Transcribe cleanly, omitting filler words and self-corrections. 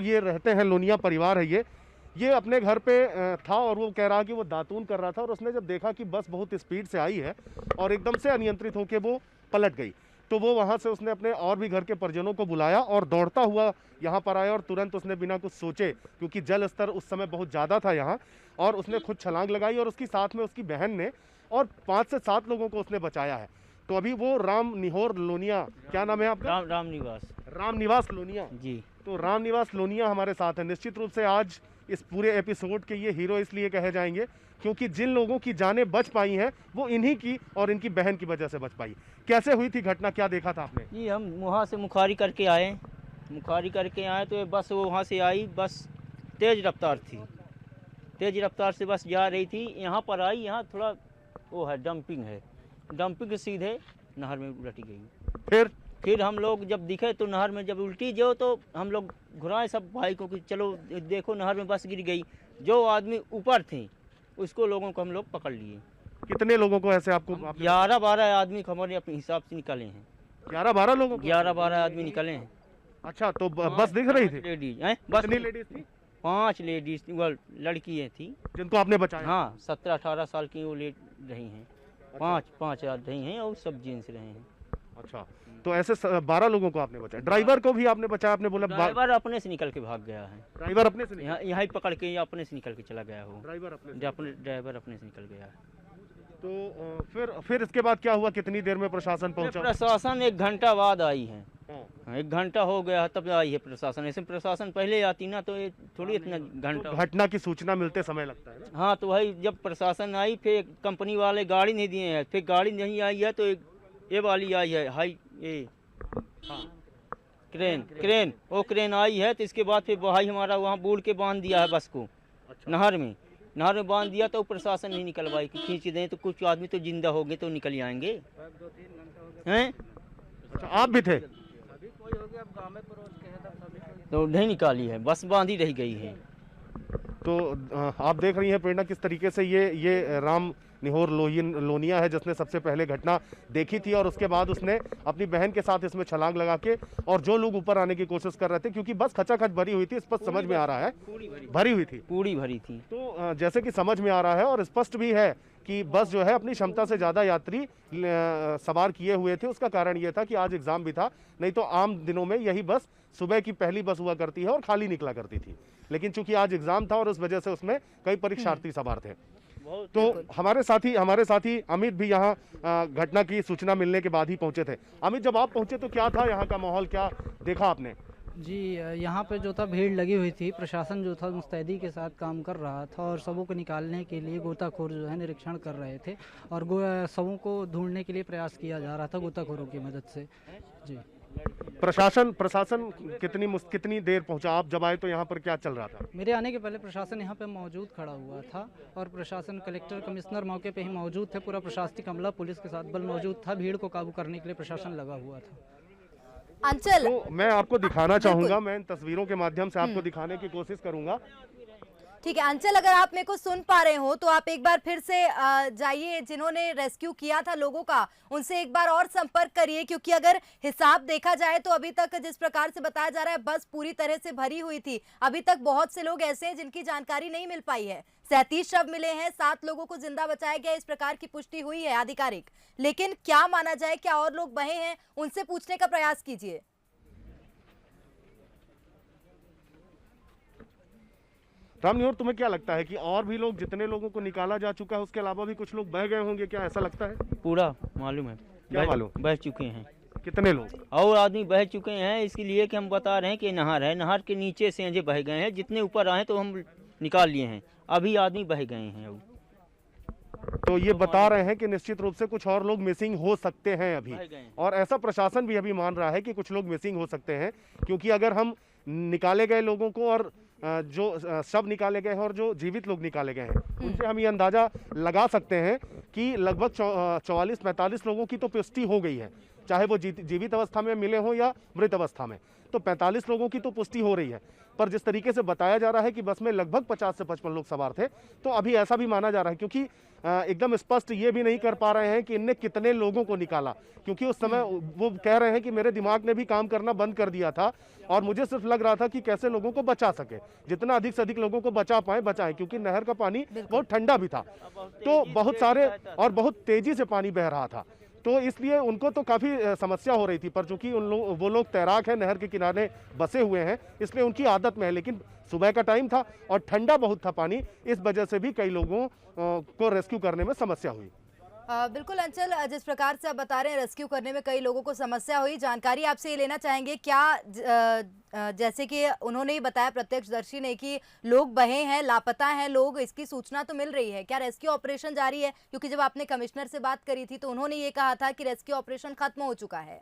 ये रहते हैं, लोनिया परिवार है ये अपने घर पे था और वो कह रहा कि वो दातून कर रहा था और उसने जब देखा कि बस बहुत स्पीड से आई है और एकदम से अनियंत्रित होकर वो पलट गई, तो वो वहाँ से उसने अपने और भी घर के परिजनों को बुलाया और दौड़ता हुआ यहाँ पर आया और तुरंत उसने बिना कुछ सोचे, क्योंकि जल स्तर उस समय बहुत ज़्यादा था यहाँ, और उसने खुद छलांग लगाई और उसकी साथ में उसकी बहन ने और 5 से 7 लोगों को उसने बचाया है। तो अभी वो राम निहोर लोनिया, क्या नाम है आपका? राम निवास लोनिया जी। तो राम निवास लोनिया हमारे साथ है। निश्चित रूप से आज इस पूरे एपिसोड के ये हीरो इसलिए कहे जाएंगे क्योंकि जिन लोगों की जानें बच पाई हैं वो इन्हीं की और इनकी बहन की वजह से बच पाई। कैसे हुई थी घटना, क्या देखा था आपने? जी, हम वहाँ से मुखारी करके आए तो ये बस वहाँ से आई, बस तेज़ रफ्तार थी, तेज़ रफ्तार से बस जा रही थी, यहाँ पर आई, यहाँ थोड़ा वो है डंपिंग सीधे नहर में उलटी गई। फिर हम लोग जब दिखे तो नहर में जब उल्टी जो, तो हम लोग घुराए सब भाई को कि चलो देखो नहर में बस गिर गई। जो आदमी ऊपर थे उसको लोगों को हम लोग पकड़ लिए। कितने लोगों को ऐसे आपको? 11-12 आदमी हमारे अपने हिसाब से निकले हैं। 11-12 लोगों? 11-12 आदमी निकले हैं। अच्छा, तो बस दिख रही थी? लेडीज हैं, बस कितनी लेडीज थी? 5 लेडीज, वो लड़कियाँ थी जिनको आपने बचाया? हाँ, 17-18 साल की वो ले रही हैं। 5 रही हैं और सब जेंट्स रहे हैं। अच्छा, तो ऐसे 12 लोगों को आपने बचाया। ड्राइवर को भी आपने बचाया? आपने बोला ड्राइवर अपने से निकल के भाग गया है। ड्राइवर अपने से यहाँ ही पकड़ के अपने से निकल के चला गया हो। ड्राइवर अपने से निकल गया है। तो फिर इसके बाद क्या हुआ? कितनी देर में प्रशासन पहुंचा? प्रशासन 1 घंटा बाद आई है। 1 घंटा हो गया तब आई है प्रशासन। ऐसे प्रशासन पहले आती ना तो ये थोड़ी इतना घंटा। घटना की सूचना मिलते समय लगता है ना? हाँ, तो वही जब प्रशासन आई, फिर कंपनी वाले गाड़ी नहीं दिए हैं, फिर गाड़ी नहीं आई है तो ये वाली आई है, हाई ये क्रेन वो क्रेन आई है। तो इसके बाद फिर भाई हमारा वहाँ बोल के बांध दिया है बस को। अच्छा। नहर में बांध दिया तो प्रशासन नहीं निकलवाई कि खींच दें, तो कुछ आदमी तो जिंदा हो गए तो निकल आएंगे हैं। अच्छा, आप भी थे? तो नहीं निकाली है, बस बांधी रह गई है। तो आप देख रही हैं प्रेरणा किस तरीके से ये राम निहोर लोनिया है जिसने सबसे पहले घटना देखी थी और उसके बाद उसने अपनी बहन के साथ इसमें छलांग लगा के, और जो लोग ऊपर आने की कोशिश कर रहे थे, क्योंकि बस खचाखच भरी हुई थी, स्पष्ट समझ में आ रहा है, भरी हुई थी, पूरी भरी थी। तो जैसे कि समझ में आ रहा है और स्पष्ट भी है कि बस जो है अपनी क्षमता से ज़्यादा यात्री सवार किए हुए थे। उसका कारण ये था कि आज एग्जाम भी था, नहीं तो आम दिनों में यही बस सुबह की पहली बस हुआ करती है और खाली निकला करती थी, लेकिन चूंकि आज एग्जाम था और उस वजह से उसमें कई परीक्षार्थी सवार थे। तो हमारे साथी अमित भी यहाँ घटना की सूचना मिलने के बाद ही पहुंचे थे। अमित, जब आप पहुंचे तो क्या था यहाँ का माहौल, क्या देखा आपने? जी, यहाँ पे जो था भीड़ लगी हुई थी। प्रशासन जो था मुस्तैदी के साथ काम कर रहा था और सबों को निकालने के लिए गोताखोर जो है निरीक्षण कर रहे थे और सबों को ढूंढने के लिए प्रयास किया जा रहा था गोताखोरों की मदद से। जी, प्रशासन कितनी देर पहुंचा? आप जब आए तो यहाँ पर क्या चल रहा था? मेरे आने के पहले प्रशासन यहाँ पे मौजूद खड़ा हुआ था और प्रशासन, कलेक्टर, कमिश्नर मौके पे ही मौजूद थे। पूरा प्रशासनिक अमला पुलिस के साथ बल मौजूद था। भीड़ को काबू करने के लिए प्रशासन लगा हुआ था। अंचल, तो मैं आपको दिखाना चाहूंगा, मैं इन तस्वीरों के माध्यम से आपको दिखाने की कोशिश करूंगा। ठीक है अंचल, अगर आप मेरे को सुन पा रहे हो तो आप एक बार फिर से जाइए, जिन्होंने रेस्क्यू किया था लोगों का उनसे एक बार और संपर्क करिए, क्योंकि अगर हिसाब देखा जाए तो अभी तक जिस प्रकार से बताया जा रहा है बस पूरी तरह से भरी हुई थी। अभी तक बहुत से लोग ऐसे हैं जिनकी जानकारी नहीं मिल पाई है। 37 शव मिले हैं, 7 लोगों को जिंदा बचाया गया, इस प्रकार की पुष्टि हुई है आधिकारिक। लेकिन क्या माना जाए, क्या और लोग बहे हैं, उनसे पूछने का प्रयास कीजिए। राम निहोर, तुम्हें क्या लगता है कि और भी लोग, जितने लोगों को निकाला जा चुका है उसके अलावा भी कुछ लोग बह गए होंगे, क्या ऐसा लगता है? पूरा मालूम है, क्या मालूम? बह चुके हैं। कितने लोग और आदमी बह चुके हैं, इसके लिए कि हम बता रहे हैं कि नहर है, नहर के नीचे से जो बह गए हैं, जितने ऊपर आए तो हम निकाल लिए हैं, अभी आदमी बह गए हैं। तो ये बता रहे हैं कि निश्चित रूप से कुछ और लोग मिसिंग हो सकते हैं अभी, और ऐसा प्रशासन भी अभी मान रहा है कि कुछ लोग मिसिंग हो सकते हैं, क्योंकि अगर हम निकाले गए लोगों को और जो शव निकाले गए हैं और जो जीवित लोग निकाले गए हैं उनसे हम ये अंदाजा लगा सकते हैं कि लगभग 44-45 लोगों की तो पुष्टि हो गई है। चाहे वो जीवित अवस्था में मिले हों या मृत अवस्था में। तो 45 लोगों की तो पुष्टि हो रही है, पर जिस तरीके से बताया जा रहा है कि बस में लगभग 50 से 55 लोग सवार थे, तो अभी ऐसा भी माना जा रहा है, क्योंकि एकदम स्पष्ट ये भी नहीं कर पा रहे हैं कि इनने कितने लोगों को निकाला, क्योंकि उस समय वो कह रहे हैं कि मेरे दिमाग ने भी काम करना बंद कर दिया था और मुझे सिर्फ लग रहा था कि कैसे लोगों को बचा सके, जितना अधिक से अधिक लोगों को बचा पाए बचाएं, क्योंकि नहर का पानी बहुत ठंडा भी था, तो बहुत सारे और बहुत तेजी से पानी बह रहा था, तो इसलिए उनको तो काफ़ी समस्या हो रही थी। पर चूंकि वो लोग तैराक हैं, नहर के किनारे बसे हुए हैं, इसलिए उनकी आदत में है। लेकिन सुबह का टाइम था और ठंडा बहुत था पानी, इस वजह से भी कई लोगों को रेस्क्यू करने में समस्या हुई। बिल्कुल अंचल, जिस प्रकार से आप बता रहे हैं रेस्क्यू करने में कई लोगों को समस्या हुई, जानकारी आपसे ये लेना चाहेंगे क्या जैसे कि उन्होंने ही बताया प्रत्यक्षदर्शी ने कि लोग बहे हैं, लापता हैं लोग, इसकी सूचना तो मिल रही है, क्या रेस्क्यू ऑपरेशन जारी है? क्योंकि जब आपने कमिश्नर से बात करी थी तो उन्होंने ये कहा था कि रेस्क्यू ऑपरेशन खत्म हो चुका है।